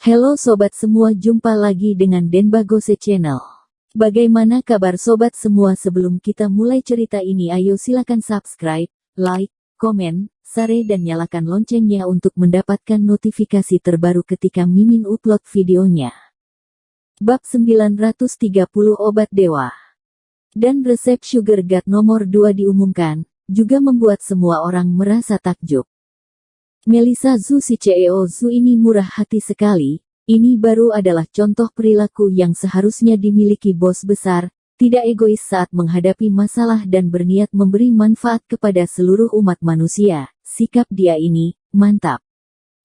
Halo sobat semua, jumpa lagi dengan Denbagose Channel. Bagaimana kabar sobat semua? Sebelum kita mulai cerita ini, ayo silakan subscribe, like, komen, share dan nyalakan loncengnya untuk mendapatkan notifikasi terbaru ketika Mimin upload videonya. Bab 930 Obat Dewa dan resep Sugar God nomor 2 diumumkan, juga membuat semua orang merasa takjub. Melissa Zhu, si CEO Zhu ini murah hati sekali. Ini baru adalah contoh perilaku yang seharusnya dimiliki bos besar, tidak egois saat menghadapi masalah dan berniat memberi manfaat kepada seluruh umat manusia. Sikap dia ini, mantap.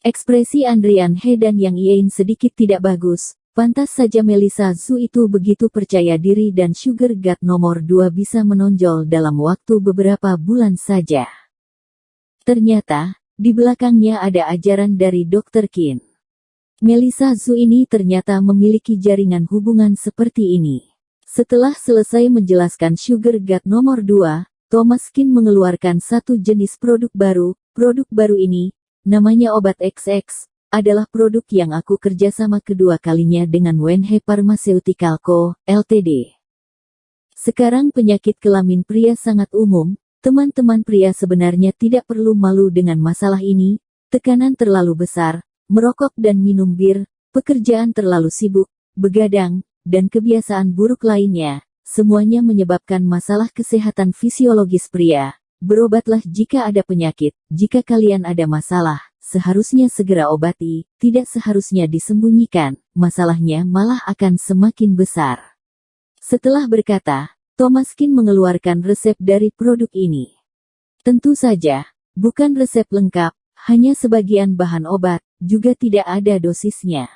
Ekspresi Andrian He dan Yang Yin sedikit tidak bagus. Pantas saja Melissa Zhu itu begitu percaya diri dan Sugar God nomor 2 bisa menonjol dalam waktu beberapa bulan saja. Ternyata, di belakangnya ada ajaran dari Dr. Qin. Melissa Zhu ini ternyata memiliki jaringan hubungan seperti ini. Setelah selesai menjelaskan Sugar God nomor 2, Thomas Qin mengeluarkan satu jenis produk baru. Produk baru ini, namanya obat XX, adalah produk yang aku kerjasama kedua kalinya dengan Wenhe Pharmaceutical Co., Ltd. Sekarang penyakit kelamin pria sangat umum. Teman-teman pria sebenarnya tidak perlu malu dengan masalah ini, tekanan terlalu besar, merokok dan minum bir, pekerjaan terlalu sibuk, begadang, dan kebiasaan buruk lainnya, semuanya menyebabkan masalah kesehatan fisiologis pria. Berobatlah jika ada penyakit, jika kalian ada masalah, seharusnya segera obati, tidak seharusnya disembunyikan, masalahnya malah akan semakin besar. Setelah berkata, Thomas Qin mengeluarkan resep dari produk ini. Tentu saja, bukan resep lengkap, hanya sebagian bahan obat, juga tidak ada dosisnya.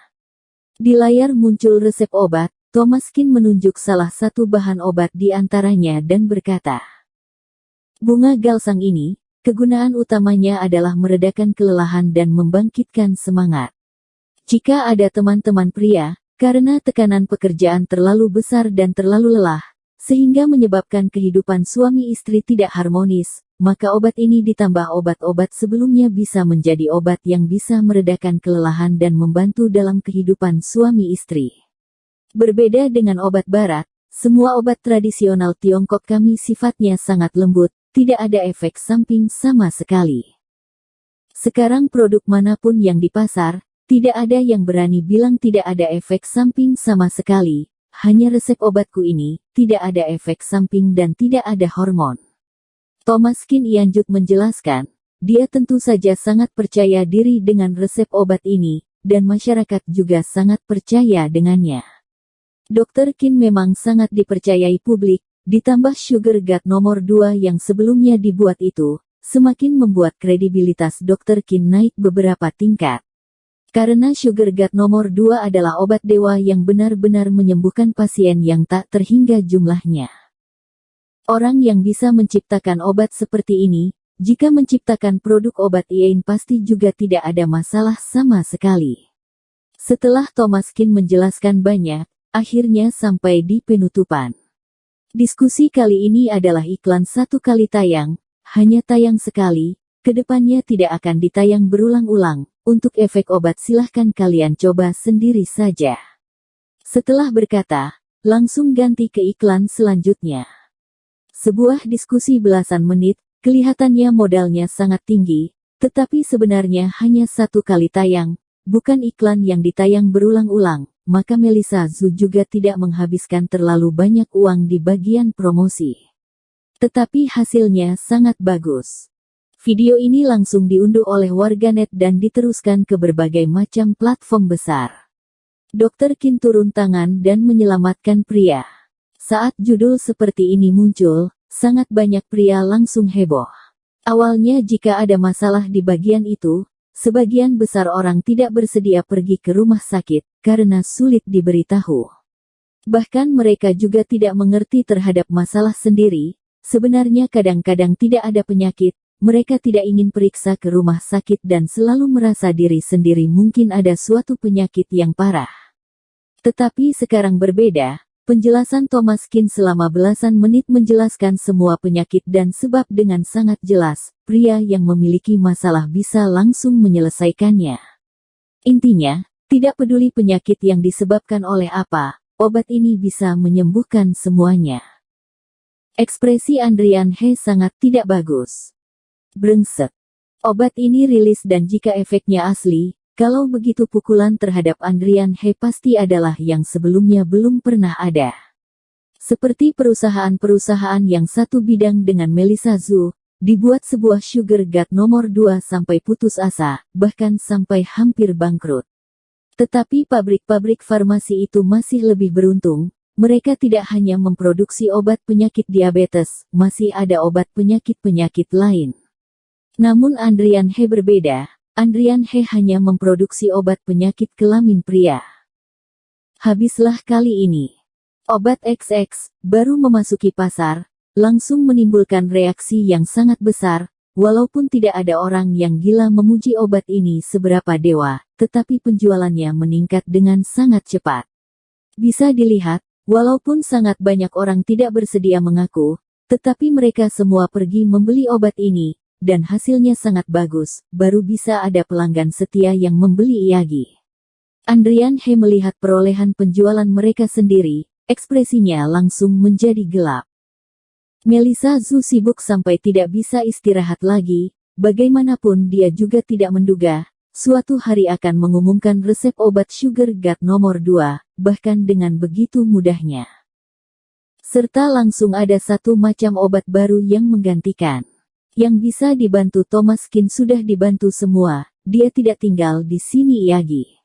Di layar muncul resep obat, Thomas Qin menunjuk salah satu bahan obat di antaranya dan berkata, bunga galsang ini, kegunaan utamanya adalah meredakan kelelahan dan membangkitkan semangat. Jika ada teman-teman pria, karena tekanan pekerjaan terlalu besar dan terlalu lelah, sehingga menyebabkan kehidupan suami istri tidak harmonis, maka obat ini ditambah obat-obat sebelumnya bisa menjadi obat yang bisa meredakan kelelahan dan membantu dalam kehidupan suami istri. Berbeda dengan obat barat, semua obat tradisional Tiongkok kami sifatnya sangat lembut, tidak ada efek samping sama sekali. Sekarang produk manapun yang di pasar, tidak ada yang berani bilang tidak ada efek samping sama sekali. Hanya resep obatku ini, tidak ada efek samping dan tidak ada hormon. Thomas Qin lanjut menjelaskan, dia tentu saja sangat percaya diri dengan resep obat ini, dan masyarakat juga sangat percaya dengannya. Dr. Qin memang sangat dipercayai publik, ditambah Sugar God nomor 2 yang sebelumnya dibuat itu, semakin membuat kredibilitas Dr. Qin naik beberapa tingkat. Karena Sugar God nomor 2 adalah obat dewa yang benar-benar menyembuhkan pasien yang tak terhingga jumlahnya. Orang yang bisa menciptakan obat seperti ini, jika menciptakan produk obat lain pasti juga tidak ada masalah sama sekali. Setelah Thomas Qin menjelaskan banyak, akhirnya sampai di penutupan. Diskusi kali ini adalah iklan satu kali tayang, hanya tayang sekali, kedepannya tidak akan ditayang berulang-ulang. Untuk efek obat silahkan kalian coba sendiri saja. Setelah berkata, langsung ganti ke iklan selanjutnya. Sebuah diskusi belasan menit, kelihatannya modalnya sangat tinggi, tetapi sebenarnya hanya satu kali tayang, bukan iklan yang ditayang berulang-ulang, maka Melissa Zhu juga tidak menghabiskan terlalu banyak uang di bagian promosi. Tetapi hasilnya sangat bagus. Video ini langsung diunduh oleh warganet dan diteruskan ke berbagai macam platform besar. Dr. Qin turun tangan dan menyelamatkan pria. Saat judul seperti ini muncul, sangat banyak pria langsung heboh. Awalnya jika ada masalah di bagian itu, sebagian besar orang tidak bersedia pergi ke rumah sakit, karena sulit diberitahu. Bahkan mereka juga tidak mengerti terhadap masalah sendiri, sebenarnya kadang-kadang tidak ada penyakit. Mereka tidak ingin periksa ke rumah sakit dan selalu merasa diri sendiri mungkin ada suatu penyakit yang parah. Tetapi sekarang berbeda, penjelasan Thomas Qin selama belasan menit menjelaskan semua penyakit dan sebab dengan sangat jelas, pria yang memiliki masalah bisa langsung menyelesaikannya. Intinya, Tidak peduli penyakit yang disebabkan oleh apa, obat ini bisa menyembuhkan semuanya. Ekspresi Andrian He sangat tidak bagus. Brengsek. Obat ini rilis dan jika efeknya asli, kalau begitu pukulan terhadap Andrian He pasti adalah yang sebelumnya belum pernah ada. Seperti perusahaan-perusahaan yang satu bidang dengan Melissa Zhu, dibuat sebuah sugar god nomor 2 sampai putus asa, bahkan sampai hampir bangkrut. Tetapi pabrik-pabrik farmasi itu masih lebih beruntung, mereka tidak hanya memproduksi obat penyakit diabetes, masih ada obat penyakit-penyakit lain. Namun Andrian He berbeda, Andrian He hanya memproduksi obat penyakit kelamin pria. Habislah kali ini. Obat XX, baru memasuki pasar, langsung menimbulkan reaksi yang sangat besar, walaupun tidak ada orang yang gila memuji obat ini seberapa dewa, tetapi penjualannya meningkat dengan sangat cepat. Bisa dilihat, walaupun sangat banyak orang tidak bersedia mengaku, tetapi mereka semua pergi membeli obat ini, dan hasilnya sangat bagus, baru bisa ada pelanggan setia yang membeli Iyagi. Andrian He melihat perolehan penjualan mereka sendiri, ekspresinya langsung menjadi gelap. Melissa Zhu sibuk sampai tidak bisa istirahat lagi, bagaimanapun dia juga tidak menduga, suatu hari akan mengumumkan resep obat sugar god nomor 2, bahkan dengan begitu mudahnya. Serta langsung ada satu macam obat baru yang menggantikan. Yang bisa dibantu Thomas Kin sudah dibantu semua, dia tidak tinggal di sini Iyagi.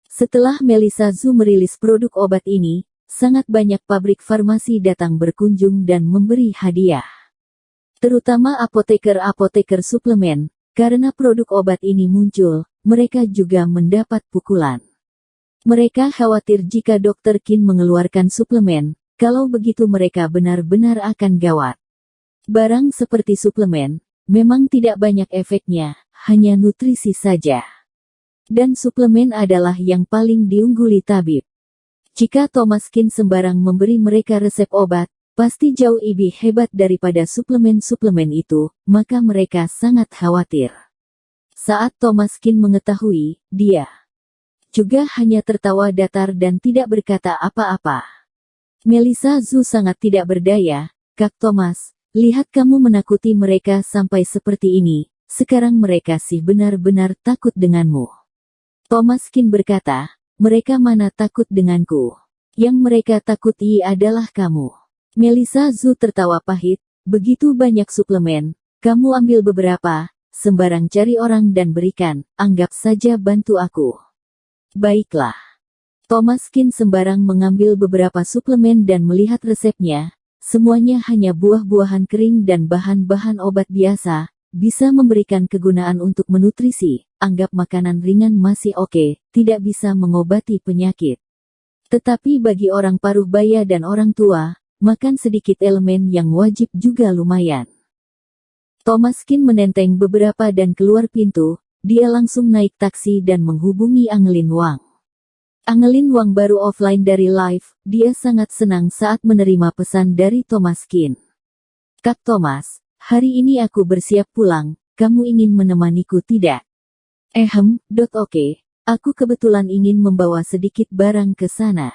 Setelah Melissa Zhu merilis produk obat ini, sangat banyak pabrik farmasi datang berkunjung dan memberi hadiah. Terutama apoteker-apoteker suplemen, karena produk obat ini muncul, mereka juga mendapat pukulan. Mereka khawatir jika Dr. Kin mengeluarkan suplemen, kalau begitu mereka benar-benar akan gawat. Barang seperti suplemen, memang tidak banyak efeknya, hanya nutrisi saja. Dan suplemen adalah yang paling diungguli tabib. Jika Thomas Kin sembarang memberi mereka resep obat, pasti jauh lebih hebat daripada suplemen-suplemen itu, maka mereka sangat khawatir. Saat Thomas Kin mengetahui, dia juga hanya tertawa datar dan tidak berkata apa-apa. Melissa Zhu sangat tidak berdaya, Kak Thomas, lihat kamu menakuti mereka sampai seperti ini, sekarang mereka sih benar-benar takut denganmu. Thomas Kin berkata, mereka mana takut denganku. Yang mereka takuti adalah kamu. Melissa Zhu tertawa pahit, begitu banyak suplemen, kamu ambil beberapa, sembarang cari orang dan berikan, anggap saja bantu aku. Baiklah. Thomas Kin sembarang mengambil beberapa suplemen dan melihat resepnya, semuanya hanya buah-buahan kering dan bahan-bahan obat biasa, bisa memberikan kegunaan untuk menutrisi, anggap makanan ringan masih oke, tidak bisa mengobati penyakit. Tetapi bagi orang paruh baya dan orang tua, makan sedikit elemen yang wajib juga lumayan. Thomas Kin menenteng beberapa dan keluar pintu, dia langsung naik taksi dan menghubungi Angelin Wang. Angelin Wang baru offline dari live, dia sangat senang saat menerima pesan dari Thomas Kin. Kak Thomas, hari ini aku bersiap pulang, kamu ingin menemaniku tidak? Oke. Aku kebetulan ingin membawa sedikit barang ke sana.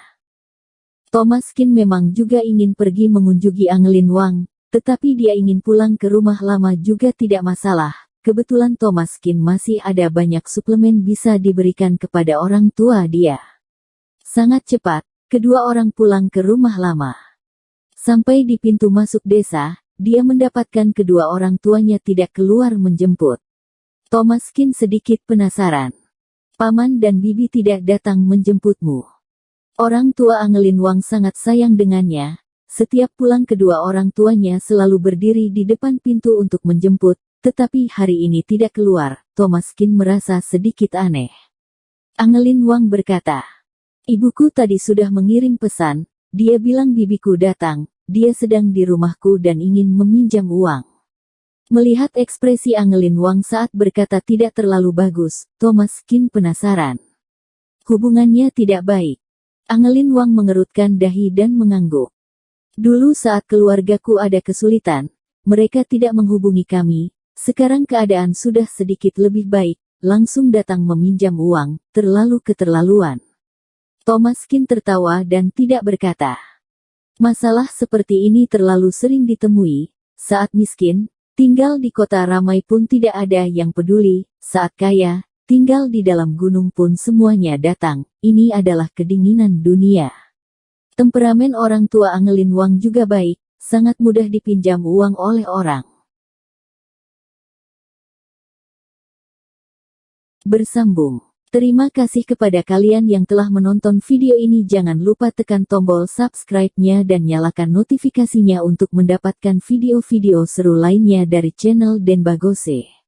Thomas Kin memang juga ingin pergi mengunjungi Angelin Wang, tetapi dia ingin pulang ke rumah lama juga tidak masalah. Kebetulan Thomas Kin masih ada banyak suplemen bisa diberikan kepada orang tua dia. Sangat cepat, kedua orang pulang ke rumah lama. Sampai di pintu masuk desa, dia mendapatkan kedua orang tuanya tidak keluar menjemput. Thomas Kin sedikit penasaran. Paman dan bibi tidak datang menjemputmu. Orang tua Angelin Wang sangat sayang dengannya, setiap pulang kedua orang tuanya selalu berdiri di depan pintu untuk menjemput, tetapi hari ini tidak keluar, Thomas Kin merasa sedikit aneh. Angelin Wang berkata, ibuku tadi sudah mengirim pesan, dia bilang bibiku datang, dia sedang di rumahku dan ingin meminjam uang. Melihat ekspresi Angelin Wang saat berkata tidak terlalu bagus, Thomas Kin penasaran. Hubungannya tidak baik. Angelin Wang mengerutkan dahi dan mengangguk. Dulu saat keluargaku ada kesulitan, mereka tidak menghubungi kami, sekarang keadaan sudah sedikit lebih baik, langsung datang meminjam uang, terlalu keterlaluan. Thomaskin tertawa dan tidak berkata. Masalah seperti ini terlalu sering ditemui, saat miskin, tinggal di kota ramai pun tidak ada yang peduli, saat kaya, tinggal di dalam gunung pun semuanya datang, ini adalah kedinginan dunia. Temperamen orang tua Angelin Wang juga baik, sangat mudah dipinjam uang oleh orang. Bersambung. Terima kasih kepada kalian yang telah menonton video ini. Jangan lupa tekan tombol subscribe-nya dan nyalakan notifikasinya untuk mendapatkan video-video seru lainnya dari channel Denbagose.